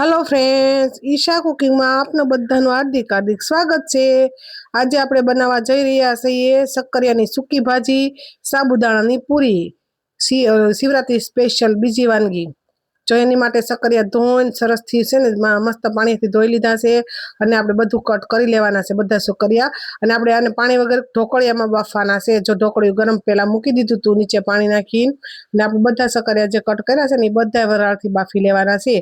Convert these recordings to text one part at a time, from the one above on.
Hello friends, Isha cooking में आपने बधाનું हार्दिक हार्दिक स्वागत है। आज આપણે બનાવવા જઈ રહ્યા છીએ શક્કરિયાની સૂકી ભાજી, સાબુદાણાની પૂરી, શિવરાત્રી સ્પેશિયલ બીજી વાનગી। જો એની માટે શક્કરિયા ધોઈને સરસથી છે ને મસ્ત પાણીથી ધોઈ લીધા છે અને આપણે બધું કટ કરી લેવાના છે બધા શક્કરિયા અને આપણે આને પાણી વગર ઢોકળિયામાં બાફવાના છે। જો ઢોકળિયું ગરમ પહેલા મૂકી દીધું તું નીચે પાણી નાખીને અને આપણે બધા શક્કરિયા જે કટ કર્યા છે ને એ બધા વરાળથી બાફી લેવાના છે।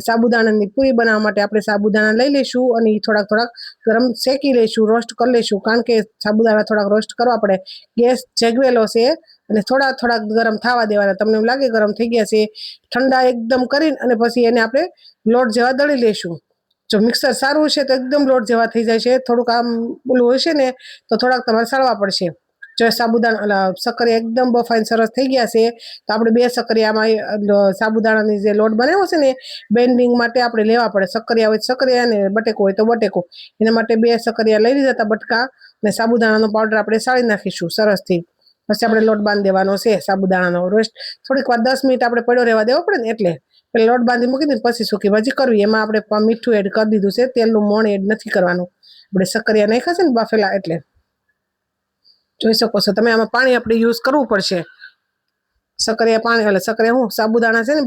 साबुदाणानी पूरी बनावा माटे आपणे साबुदाणा लई लेशुं अने थोड़ा थोड़ा गरम सेकी लेशुं, रोस्ट कर लेशुं, कारण के साबुदाणा थोड़ा रोस्ट करवा पड़े। गैस जगवेलो छे अने थोड़ा थोड़ा गरम थवा देवाना। तमने एम लागे गरम थई गया छे, ठंडा एकदम करीने अने पछी एने आपणे लोट जेवा दળી लेशुं। जो मिक्सर सारूं छे तो एकदम लोट जेवा थई जाय छे, थोड़ुंक आम ओલું हशे ने तो थोड़ाक तमारे साळवा पड़शे। जो साबुदाणा शक्करिया एकदम बफाઈને सरस થઈ ગયા છે તો આપણે બે શક્કરિયામાં સાબુદાણાની જે લોટ બનાવ્યો છે ને બેન્ડિંગ માટે આપણે લેવા પડે। શક્કરિયા હોય શક્કરિયા ને બટેકો હોય તો બટેકો, એના માટે બે શક્કરિયા લઈ લીધા હતા બટકા અને સાબુદાણાનો પાવડર આપણે સાળી નાખીશું સરસથી। પછી આપણે લોટ બાંધી દેવાનો છે સાબુદાણાનો। રોસ્ટ થોડીક વાર 10 મિનિટ આપણે પડ્યો રહેવા દેવો પડે ને એટલે પેલા લોટ બાંધી મૂકી દે પછી સૂકી ભાજી કરવી। એમાં આપણે મીઠું એડ કરી દીધું છે, તેલનું મોણ એડ નથી કરવાનું, આપણે શક્કરિયા નાખ્યા છે ને બાફેલા એટલે। જોઈ શકો છો તમે આમાં પાણી આપણે યુઝ કરવું પડશે। શક્કરિયા પાણી એટલે શક્કરિયા હું સાબુદાણા છે ને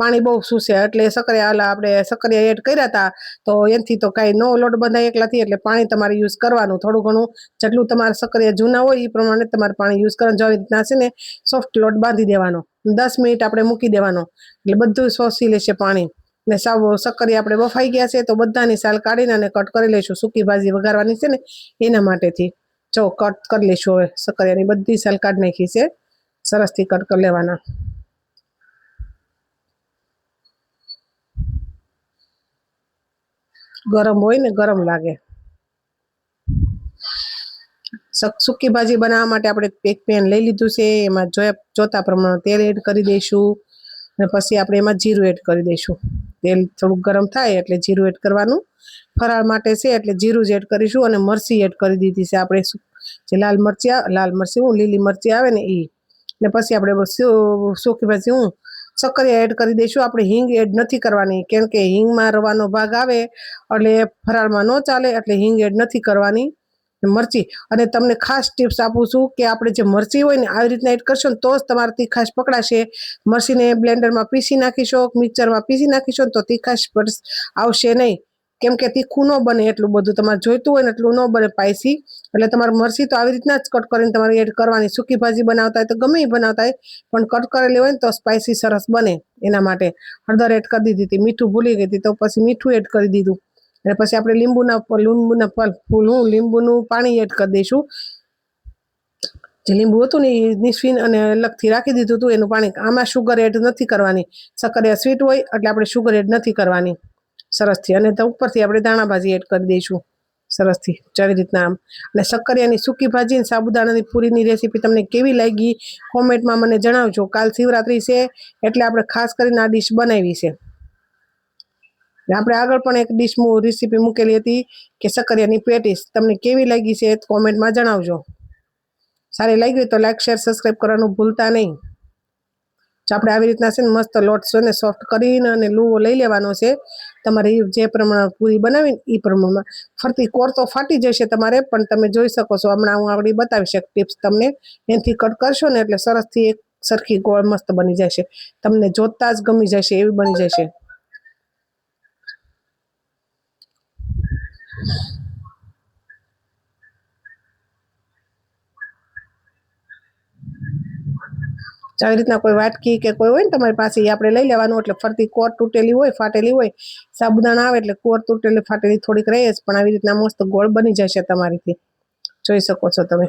પાણી બહુ સૂસે એટલે શક્કરિયા આપણે શક્કરિયા એડ કર્યા હતા તો એનથી તો કાંઈ નો લોટ બંધાય એકલાથી, એટલે પાણી તમારે યુઝ કરવાનું થોડું ઘણું। જેટલું તમારા શક્કરિયા જૂના હોય એ પ્રમાણે તમારે પાણી યુઝ કરવાનું। જો આવી રીતના છે ને સોફ્ટ લોટ બાંધી દેવાનો, 10 મિનિટ આપણે મૂકી દેવાનો એટલે બધું શોષી લેશે પાણી। ને સાવ શક્કરિયા આપણે બફાઈ ગયા છે તો બધાની સાલ કાઢીને અને કટ કરી લઈશું। સૂકી ભાજી વઘારવાની છે ને એના માટેથી જો કટ કરી લઈશું। હવે શક્કરિયાની બધી સાલ કાઢી નાખી છે, સરસથી કટ કરી લેવાના। गरम होय ने गरम लागे। सूकी भाजी बनावा माटे आपणे एक पेन लई लीधुं छे, एमां जोता प्रमाणे तेल एड करी दईशुं अने पछी आपणे एमां जीरुं एड करी दईशुं। तेल थोडुं गरम थाय एटले जीरुं एड करवानुं। फराळ माटे छे एटले जीरुं ज एड करीशुं अने मरची एड करी दीधी छे आपणे, जे लाल मरची लीली मरची आवे ने ई। ने पछी आपणे सूकी भाजी शक्करिया एड करी दईशुं। आपणे हींग एड नथी करवानी, केम के हींगमां रવાનો भाग आवे એટલે ફરાળમાં ન ચાલે એટલે હિંગ એડ નથી કરવાની। મરચી અને તમને ખાસ ટિપ્સ આપું છું કે આપણે જે મરચી હોય ને આવી રીતના એડ કરશો ને તો જ તમારી તીખાશ પકડાશે। મરચીને બ્લેન્ડરમાં પીસી નાખીશો, મિક્સરમાં પીસી નાખીશો તો તીખાશ આવશે નહીં, કેમ કે તીખું ન બને એટલું બધું તમારે જોઈતું હોય ને એટલું ન બને સ્પાઈસી। એટલે તમારે મરચી તો આવી રીતના જ કટ કરીને તમારે એડ કરવાની। સૂકી ભાજી બનાવતા હોય તો ગમે એ બનાવતા હોય પણ કટ કરેલી હોય ને તો સ્પાઈસી સરસ બને। એના માટે હળદર એડ કરી દીધી હતી, મીઠું ભૂલી ગઈ હતી તો પછી મીઠું એડ કરી દીધું અને પછી આપણે લીંબુનું પાણી એડ કરી દઈશું। જે લીંબુ હતું ને એ નીસવીને અને અલગથી રાખી દીધું હતું એનું પાણી। આમાં શુગર એડ નથી કરવાની, શક્કરિયા સ્વીટ હોય એટલે આપણે શુગર એડ નથી કરવાની સરસથી। અને તો ઉપરથી આપણે ધાણા ભાજી એડ કરી દઈશું સરસથી આવી રીતના આમ। અને શક્કરિયાની સૂકી ભાજી અને સાબુદાણાની પૂરીની રેસીપી તમને કેવી લાગી કોમેન્ટમાં મને જણાવજો। કાલ શિવરાત્રી છે એટલે આપણે ખાસ કરીને આ ડીશ બનાવી છે। આપણે આગળ પણ એક ડીશ રેસીપી મૂકેલી હતી કે શક્કરિયાની પેટીસ, તમને કેવી લાગી છે કોમેન્ટમાં જણાવજો। સારી લાગી તો લાઈક શેર સબસ્ક્રાઇબ કરવાનું ભૂલતા નહીં। જો આપણે આવી રીતના છે ને મસ્ત લોટ છે ને સોફ્ટ કરીને અને લૂવો લઈ લેવાનો છે તમારે જે પ્રમાણે પૂરી બનાવીને એ પ્રમાણમાં। ફરતી કોર તો ફાટી જશે તમારે, પણ તમે જોઈ શકો છો હમણાં હું આગળ બતાવીશ એક ટિપ્સ તમને। એનાથી કટ કરશો ને એટલે સરસથી એક સરખી ગોળ મસ્ત બની જશે, તમને જોતા જ ગમી જશે એવી બની જશે। આવી રીતના કોઈ વાટકી કે કોઈ હોય ને તમારી પાસે એ આપણે લઈ લેવાનું એટલે ફરતી કોર તૂટેલી હોય ફાટેલી હોય, સાબુદાણા આવે એટલે કોર તૂટેલી ફાટેલી થોડીક રહે જ, પણ આવી રીતના મસ્ત ગોળ બની જશે તમારીથી। જોઈ શકો છો તમે,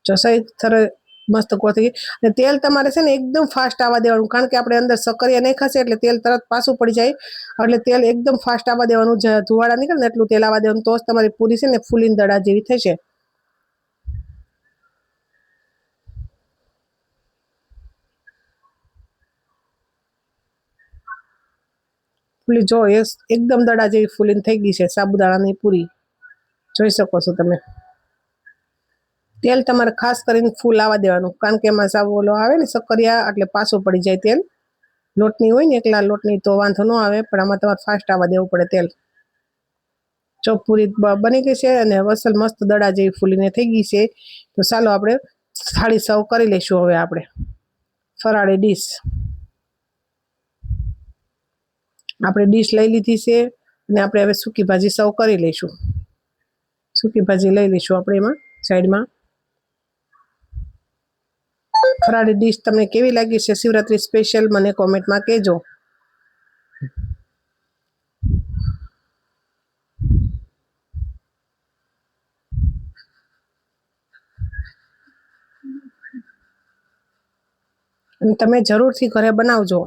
જો સહી સરસ મસ્ત ગોળ થઈ ગઈ। અને તેલ તમારે છે ને એકદમ ફાસ્ટ આવવા દેવાનું, કારણ કે આપણે અંદર શક્કરિયા નાખ્યા છે એટલે તેલ તરત પાછું પડી જાય, એટલે તેલ એકદમ ફાસ્ટ આવવા દેવાનું। ધુવાડા નીકળે ને એટલું તેલ આવવા દેવાનું, તો જ તમારી પૂરી છે ને ફૂલીને દડા જેવી થશે। જો એકદમ દડા જેવી ફૂલીને થઈ ગઈ છે સાબુદાણાની પૂરી, જોઈ શકો છો તમે। તેલ તમારે ખાસ કરીને ફૂલ આવવા દેવાનું, કારણ કે એમાં સાવ ઓલો આવે ને શક્કરિયા એટલે પાછું પડી જાય તેલ, લોટની હોય ને એકલા લોટની તો વાંધો ન આવે, પણ આમાં તમારે ફાસ્ટ આવવા દેવું પડે તેલ. જો પૂરી બની ગઈ છે અને વસલ મસ્ત દડા જેવી ફૂલીને થઈ ગઈ છે. તો ચાલો આપણે થાળી સર્વ કરી લઈશું. હવે આપણે ફરાળી ડીશ લઈ લીધી છે અને આપણે હવે સૂકી ભાજી સર્વ કરી લઈશું. સૂકી ભાજી લઈ લઈશું આપણે એમાં સાઈડમાં. ફરાળી ડીશ તમને કેવી લાગી છે શિવરાત્રી સ્પેશિયલ મને કોમેન્ટમાં કહેજો. અને તમે જરૂરથી ઘરે બનાવજો.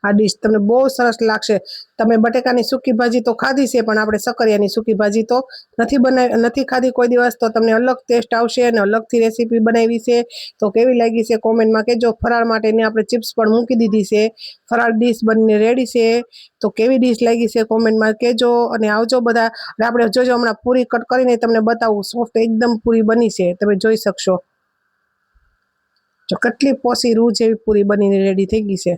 આ ડીશ તમને બહુ સરસ લાગશે. તમે બટેકાની સૂકી ભાજી તો ખાધી છે, પણ આપણે સક્કરિયાની સૂકી ભાજી તો નથી ખાધી કોઈ દિવસ. તો તમને અલગ ટેસ્ટ આવશે અને અલગથી રેસીપી બનાવી છે. તો કેવી લાગી છે કોમેન્ટમાં કહેજો. ફરાળ માટેની આપણે ચિપ્સ પણ મૂકી દીધી છે. ફરાળ ડીશ બનીને રેડી છે. તો કેવી ડીશ લાગી છે કોમેન્ટમાં કહેજો અને આવજો બધા. અને આપણે જોજો હમણાં પૂરી કટ કરીને તમને બતાવું. સોફ્ટ એકદમ પૂરી બની છે, તમે જોઈ શકશો. જો કેટલી પોસી રૂ જેવી પૂરી બનીને રેડી થઈ ગઈ છે.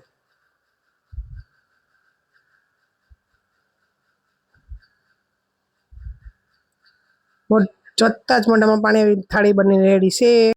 જોતા જ મોઢામાં પાણી આવી થાળી બનીને રેડી છે.